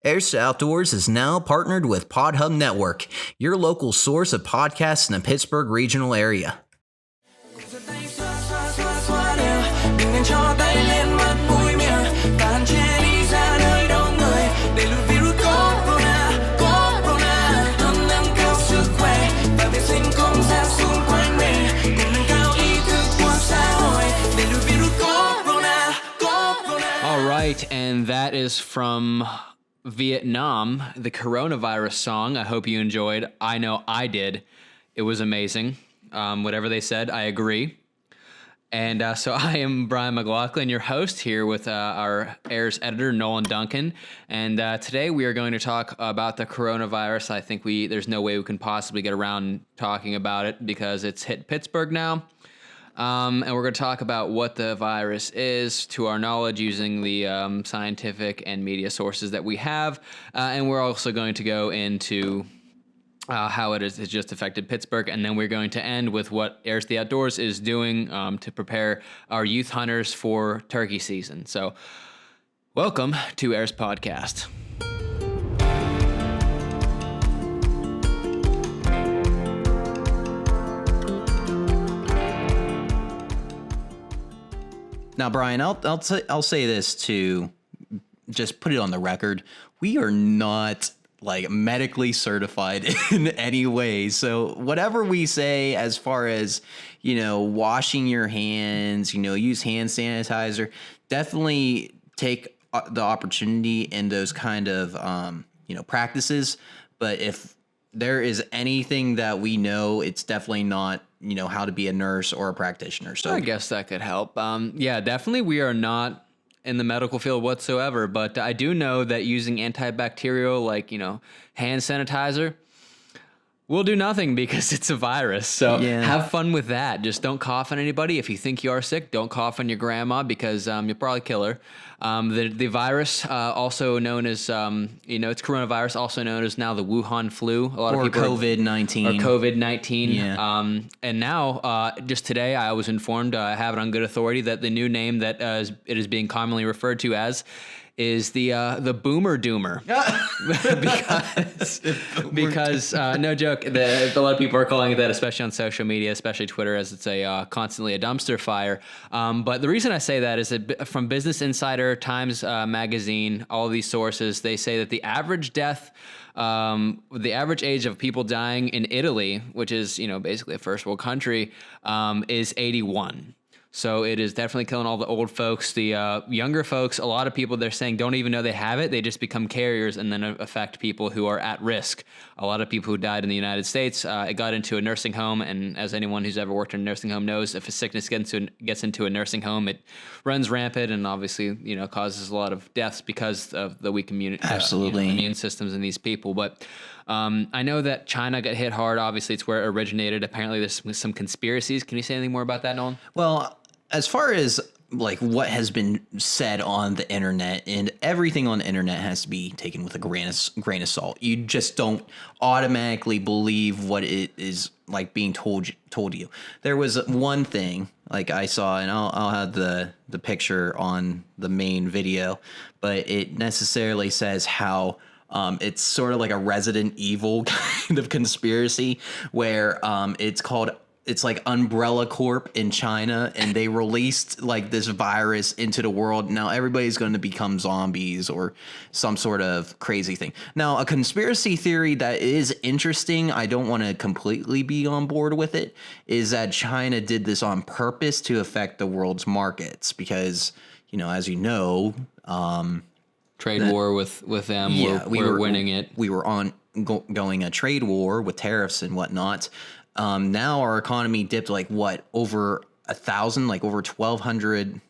Heirs Outdoors is now partnered with PodHub Network, your local source of podcasts in the Pittsburgh regional area. All right, and that is from Vietnam, the coronavirus song. I hope you enjoyed. I know I did. It was amazing. Whatever they said, I agree. And so I am Brian McLaughlin, your host here with our Heirs editor, Nolan Duncan. And today we are going to talk about the coronavirus. I think there's no way we can possibly get around talking about it because it's hit Pittsburgh now. And we're going to talk about what the virus is, to our knowledge, using the scientific and media sources that we have. And we're also going to go into how it has just affected Pittsburgh. And then we're going to end with what Heirs the Outdoors is doing to prepare our youth hunters for turkey season. So welcome to Heirs Podcast. Now, Brian, I'll say this to just put it on the record. We are not like medically certified in any way. So whatever we say as far as, washing your hands, use hand sanitizer, definitely take the opportunity in those kind of, practices. But if there is anything that we know, it's definitely not, how to be a nurse or a practitioner. So I guess that could help. Yeah, definitely we are not in the medical field whatsoever, but I do know that using antibacterial, like, hand sanitizer will do nothing because it's a virus. So Have fun with that. Just don't cough on anybody. If you think you are sick, don't cough on your grandma because you'll probably kill her. The virus, also known as, it's coronavirus, also known as now the Wuhan flu. A lot of people COVID-19. Or COVID-19. Yeah. And now, just today, I was informed, I have it on good authority, that the new name that it is being commonly referred to as is the Boomer Doomer. because no joke, a lot of people are calling it that, especially on social media, especially Twitter, as it's constantly a dumpster fire. But the reason I say that is that from Business Insider, Times Magazine, all of these sources, they say that the average death, the average age of people dying in Italy, which is, basically a first world country, is 81. So it is definitely killing all the old folks. The younger folks, a lot of people, they're saying, don't even know they have it. They just become carriers and then affect people who are at risk. A lot of people who died in the United States, it got into a nursing home. And as anyone who's ever worked in a nursing home knows, if a sickness gets into a nursing home, it runs rampant and obviously, causes a lot of deaths because of the weak immune systems in these people. But I know that China got hit hard. Obviously, it's where it originated. Apparently, there's some conspiracies. Can you say anything more about that, Nolan? Well, as far as like what has been said on the internet, and everything on the internet has to be taken with a grain of salt. You just don't automatically believe what it is like being told you. There was one thing like I saw, and I'll have the picture on the main video, but it necessarily says how it's sort of like a Resident Evil kind of conspiracy where it's like Umbrella Corp in China, and they released like this virus into the world. Now everybody's going to become zombies or some sort of crazy thing. Now, a conspiracy theory that is interesting, I don't want to completely be on board with it, is that China did this on purpose to affect the world's markets because, as you know, trade war with them. Yeah, we were winning it. We were going a trade war with tariffs and whatnot. Now our economy dipped over 1,000, like over 1,200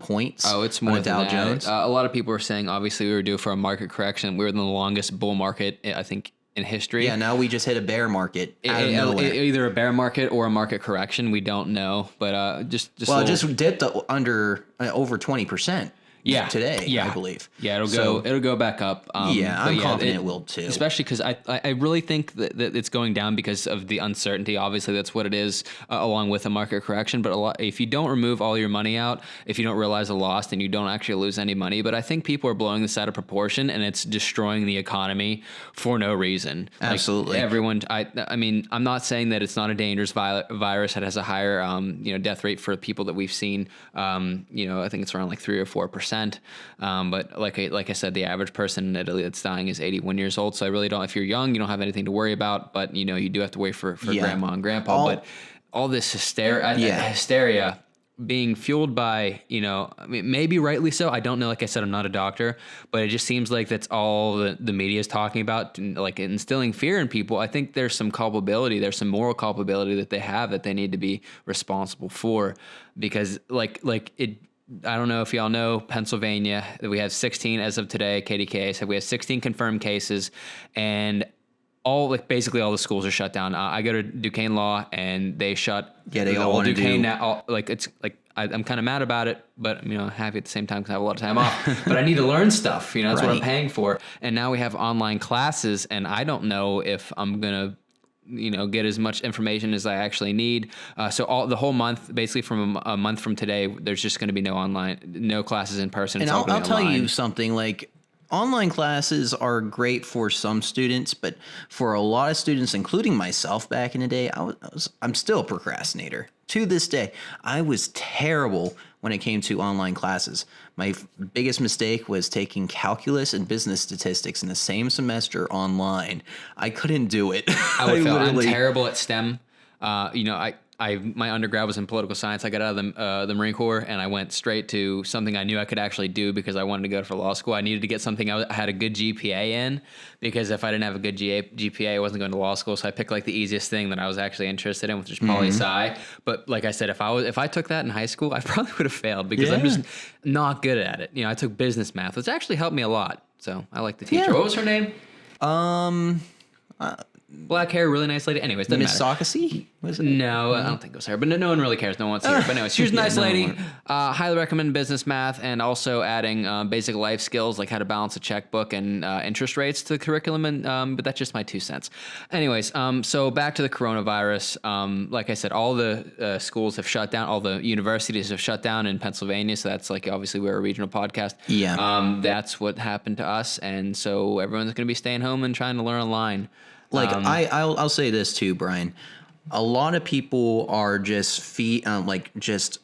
points. Oh, it's more than Dow that. Jones. A lot of people are saying, obviously, we were due for a market correction. We were in the longest bull market, I think, in history. Yeah, now we just hit a bear market out of nowhere. Either a bear market or a market correction. We don't know, but just just dipped under over 20%. today, I believe. Yeah, it'll go back up. I'm confident it will too. Especially because I really think that it's going down because of the uncertainty. Obviously, that's what it is, along with a market correction. But if you don't remove all your money out, if you don't realize the loss, then you don't actually lose any money. But I think people are blowing this out of proportion, and it's destroying the economy for no reason. Absolutely. Like everyone, I mean, I'm not saying that it's not a dangerous virus that has a higher, death rate for people that we've seen. I think it's around like 3 or 4%. But like I said, the average person in Italy that's dying is 81 years old. So I really don't. If you're young, you don't have anything to worry about. But you do have to wait for grandma and grandpa. But all this hysteria being fueled by, I mean, maybe rightly so. I don't know. Like I said, I'm not a doctor, but it just seems like that's all the media is talking about, like instilling fear in people. I think there's some culpability. There's some moral culpability that they have that they need to be responsible for, because like it. I don't know if y'all know Pennsylvania, that we have 16 as of today. KDKA said we have 16 confirmed cases, and basically all the schools are shut down. I go to Duquesne Law, and they shut. Yeah, they all want to do. Now, I'm kind of mad about it, but happy at the same time because I have a lot of time off. But I need to learn stuff. That's what I'm paying for. And now we have online classes, and I don't know if I'm gonna get as much information as I actually need. So the whole month, basically from a month from today, there's just going to be no classes in person. And I'll tell you something, like online classes are great for some students, but for a lot of students, including myself back in the day, I'm still a procrastinator. To this day, I was terrible when it came to online classes. My biggest mistake was taking calculus and business statistics in the same semester online. I couldn't do it. I'm terrible at STEM. My undergrad was in political science. I got out of the Marine Corps, and I went straight to something I knew I could actually do because I wanted to go for law school. I needed to get something I had a good GPA in, because if I didn't have a good GPA, I wasn't going to law school. So I picked like the easiest thing that I was actually interested in, which is poli-sci. But like I said, if I took that in high school, I probably would have failed because I'm just not good at it. I took business math, which actually helped me a lot. So I like the teacher. What was her name? Black hair, really nice lady. Anyways, doesn't Miss matter. Sakasi? Was it? No, I don't think it was her. But no one really cares. No one wants to hear it. But anyways, she was a nice lady. Highly recommend business math, and also adding basic life skills like how to balance a checkbook and interest rates to the curriculum. And but that's just my 2 cents. Anyways, so back to the coronavirus. Like I said, all the schools have shut down. All the universities have shut down in Pennsylvania. So that's like, obviously we're a regional podcast. Yeah. That's what happened to us. And so everyone's going to be staying home and trying to learn online. Like I'll say this too, Brian. A lot of people are just just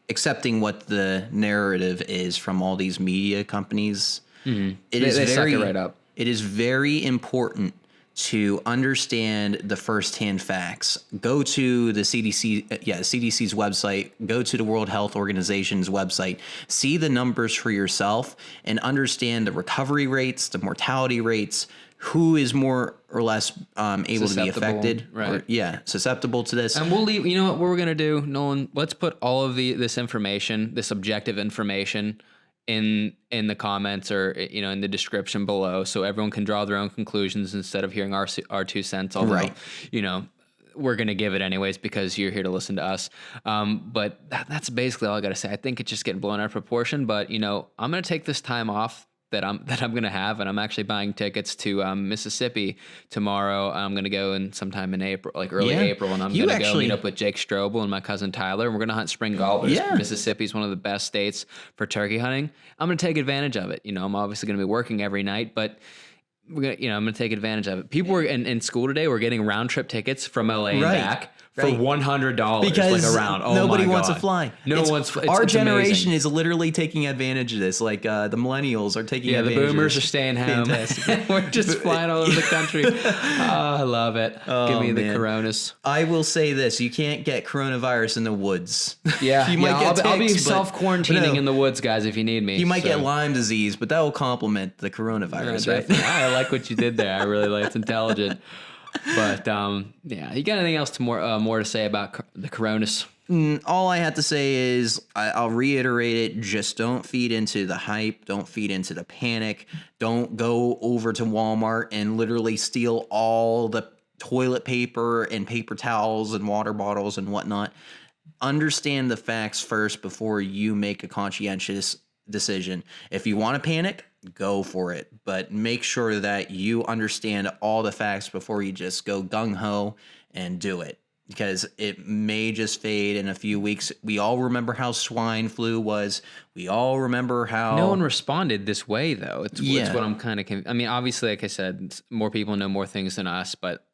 accepting what the narrative is from all these media companies. Mm-hmm. They suck it right up. It is very important to understand the firsthand facts. Go to the CDC's website, go to the World Health Organization's website, see the numbers for yourself, and understand the recovery rates, the mortality rates, who is more or less able to be affected, right? Susceptible to this. And we'll leave. You know what we're gonna do, Nolan? Let's put all of this information, this objective information, in the comments or in the description below, so everyone can draw their own conclusions instead of hearing our 2 cents. Although, we're going to give it anyways because you're here to listen to us. But that's basically all I got to say. I think it's just getting blown out of proportion. But I'm going to take this time off that I'm going to have, and I'm actually buying tickets to Mississippi tomorrow. I'm going to go in sometime in April, like early April, and I'm going to go meet up with Jake Strobel and my cousin Tyler, and we're going to hunt spring gobblers. Mississippi is one of the best states for turkey hunting. I'm going to take advantage of it. I'm obviously going to be working every night, but I'm going to take advantage of it. People were in school today. We're getting round trip tickets from LA and back. For $100 because like a round. Nobody wants to fly. Our generation amazing. is literally taking advantage of this. Like the millennials are taking advantage the boomers of this. are staying home. We're just flying all over the country. I love it. Give me the coronas. I will say this. You can't get coronavirus in the woods. Yeah. You might get ticks, I'll be self-quarantining in the woods, guys, if you need me. You might get Lyme disease, but that will complement the coronavirus, right? I like what you did there. I really like it. It's intelligent. But you got anything else more to say about the coronas? All I have to say is I'll reiterate it. Just don't feed into the hype. Don't feed into the panic. Don't go over to Walmart and literally steal all the toilet paper and paper towels and water bottles and whatnot. Understand the facts first before you make a conscientious decision. If you want to panic, go for it, but make sure that you understand all the facts before you just go gung-ho and do it, because it may just fade in a few weeks. We all remember how swine flu was. We all remember how no one responded this way, though. It's what I'm kind of. I mean, obviously, like I said, more people know more things than us, but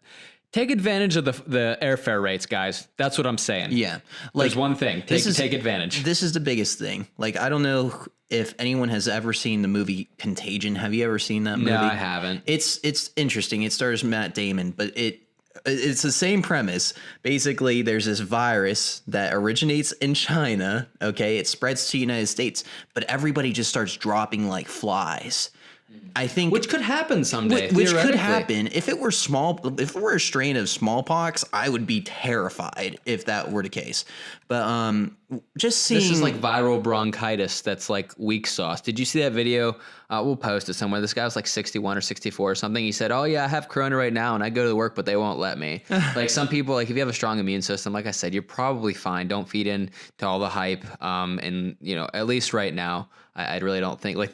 take advantage of the airfare rates, guys. That's what I'm saying. Yeah, there's one thing. Take advantage. This is the biggest thing. Like, I don't know if anyone has ever seen the movie Contagion. Have you ever seen that movie? No, I haven't. It's interesting. It stars Matt Damon, but it's the same premise. Basically, there's this virus that originates in China. Okay, it spreads to the United States, but everybody just starts dropping like flies. I think, which could happen someday. Which could happen if it were a strain of smallpox. I would be terrified if that were the case. But just seeing this is like viral bronchitis that's like weak sauce. Did you see that video? We'll post it somewhere. This guy was like 61 or 64 or something. He said, "Oh yeah, I have corona right now, and I go to work, but they won't let me." Like, some people, like, if you have a strong immune system, like I said, you're probably fine. Don't feed in to all the hype. And at least right now, I really don't think like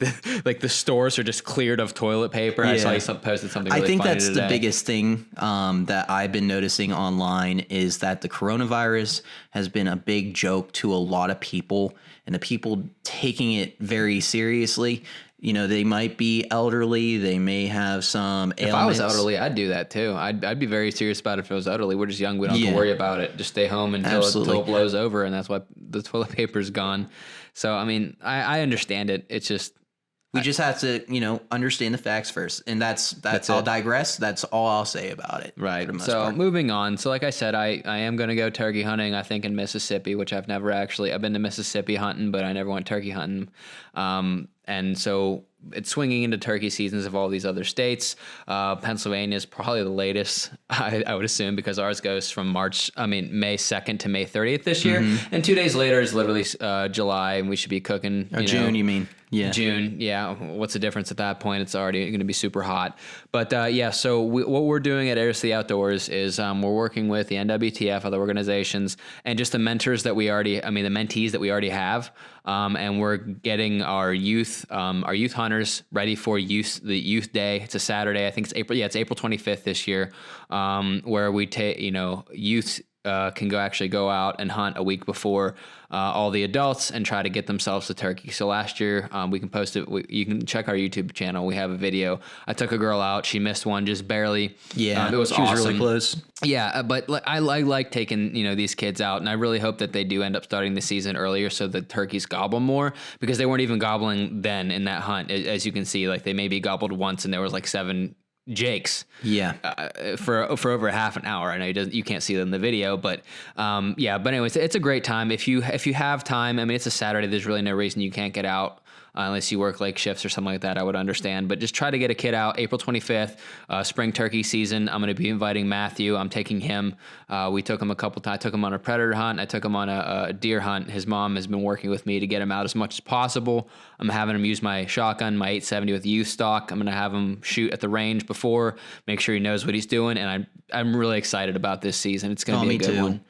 the stores are just cleared of toilet paper. Yeah. I saw you posted something really I think funny that's today. The biggest thing that I've been noticing online is that the coronavirus has been a big joke to a lot of people, and the people taking it very seriously. They might be elderly. They may have some ailments. If I was elderly, I'd do that too. I'd be very serious about it if I was elderly. We're just young. We don't have to worry about it. Just stay home until it blows over, and that's why the toilet paper's gone. So, I mean, I understand it. It's just... We just have to, understand the facts first. And that's I'll digress. That's all I'll say about it. Right. So moving on. So like I said, I am going to go turkey hunting, I think, in Mississippi, which I've been to Mississippi hunting, but I never went turkey hunting. And so it's swinging into turkey seasons of all these other states. Pennsylvania is probably the latest, I would assume, because ours goes from May 2nd to May 30th this year. And 2 days later is literally July, and we should be cooking. June, you mean? Yeah. June. Yeah. What's the difference at that point? It's already going to be super hot. But so what we're doing at Heirs to the Outdoors is we're working with the NWTF, other organizations, and just the mentees that we already have. And we're getting our youth hunters ready for the youth day. It's a Saturday. I think it's April. Yeah, it's April 25th this year, where we take, youth can go out and hunt a week before all the adults and try to get themselves a turkey. So last year, we can post it. You can check our YouTube channel. We have a video. I took a girl out. She missed one just barely. Yeah, it was she awesome. was really close. Yeah, but I like taking these kids out, and I really hope that they do end up starting the season earlier so the turkeys gobble more, because they weren't even gobbling then in that hunt. As you can see, like, they maybe gobbled once, and there was like 7 jakes. Yeah. For over a half an hour. I know you can't see them in the video, but but anyways, it's a great time if you have time. I mean, it's a Saturday. There's really no reason you can't get out. Unless you work like shifts or something like that, I would understand. But just try to get a kid out. April 25th, spring turkey season. I'm going to be inviting Matthew. I'm taking him. We took him a couple times. I took him on a predator hunt. I took him on a deer hunt. His mom has been working with me to get him out as much as possible. I'm having him use my shotgun, my 870 with youth stock. I'm going to have him shoot at the range before, make sure he knows what he's doing. And I'm really excited about this season. It's going to be a good one.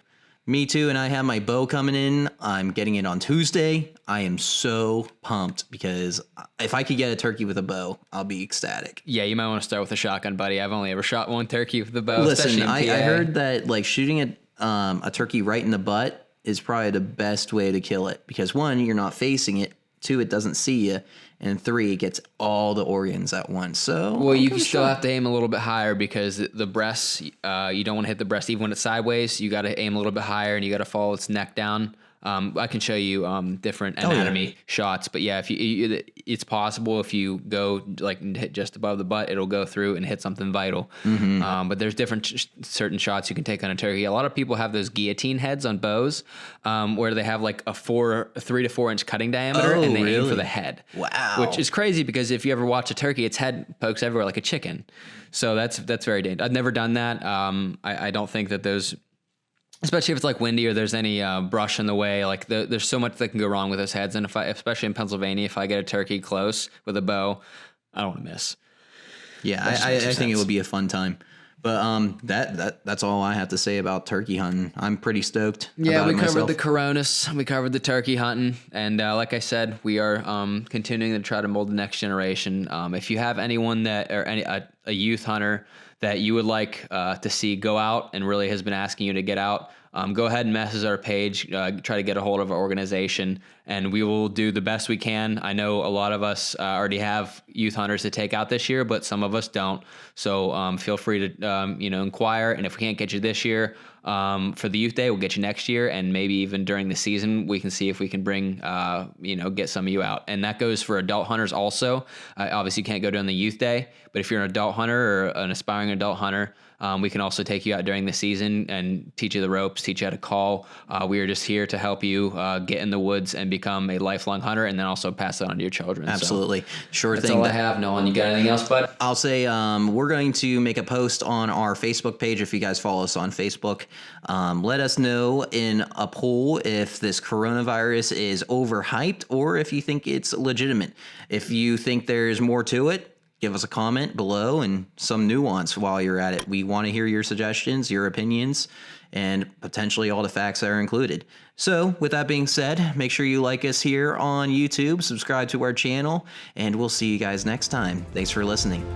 Me too, and I have my bow coming in. I'm getting it on Tuesday. I am so pumped, because if I could get a turkey with a bow, I'll be ecstatic. Yeah, you might want to start with a shotgun, buddy. I've only ever shot one turkey with the bow. Listen, I heard that like shooting a turkey right in the butt is probably the best way to kill it, because 1, you're not facing it. 2, it doesn't see you. And 3, it gets all the organs at once. So, well, you still have to aim a little bit higher, because the breasts, you don't want to hit the breast even when it's sideways. You got to aim a little bit higher, and you got to follow its neck down. I can show you different anatomy shots, but yeah, if it's possible if you go like hit just above the butt, it'll go through and hit something vital. But there's different certain shots you can take on a turkey. A lot of people have those guillotine heads on bows, where they have like a 3 to 4 inch cutting diameter, and they aim for the head. Wow, which is crazy, because if you ever watch a turkey, its head pokes everywhere like a chicken. So that's very dangerous. I've never done that. I don't think that those, especially if it's like windy or there's any brush in the way, like there's so much that can go wrong with those heads. And especially in Pennsylvania, if I get a turkey close with a bow, I don't want to miss. Yeah, I think it would be a fun time. But that's all I have to say about turkey hunting. I'm pretty stoked. Yeah, about we it covered myself. the coronas, we covered the turkey hunting, and like I said, we are continuing to try to mold the next generation. If you have anyone that or a youth hunter that you would like to see go out and really has been asking you to get out, go ahead and message our page, try to get a hold of our organization, and we will do the best we can. I know a lot of us already have youth hunters to take out this year, but some of us don't. So feel free to inquire, and if we can't get you this year for the youth day, we'll get you next year, and maybe even during the season we can see if we can bring get some of you out. And that goes for adult hunters also. Obviously you can't go during the youth day, but if you're an adult hunter or an aspiring adult hunter, we can also take you out during the season and teach you the ropes, teach you how to call. We are just here to help you get in the woods and become a lifelong hunter, and then also pass that on to your children. Absolutely. So Sure that's thing. all I have. Nolan, you got anything else, bud? I'll say we're going to make a post on our Facebook page if you guys follow us on Facebook. Let us know in a poll if this coronavirus is overhyped or if you think it's legitimate. If you think there's more to it, give us a comment below and some nuance while you're at it. We want to hear your suggestions, your opinions, and potentially all the facts that are included. So with that being said, make sure you like us here on YouTube, subscribe to our channel, and we'll see you guys next time. Thanks for listening.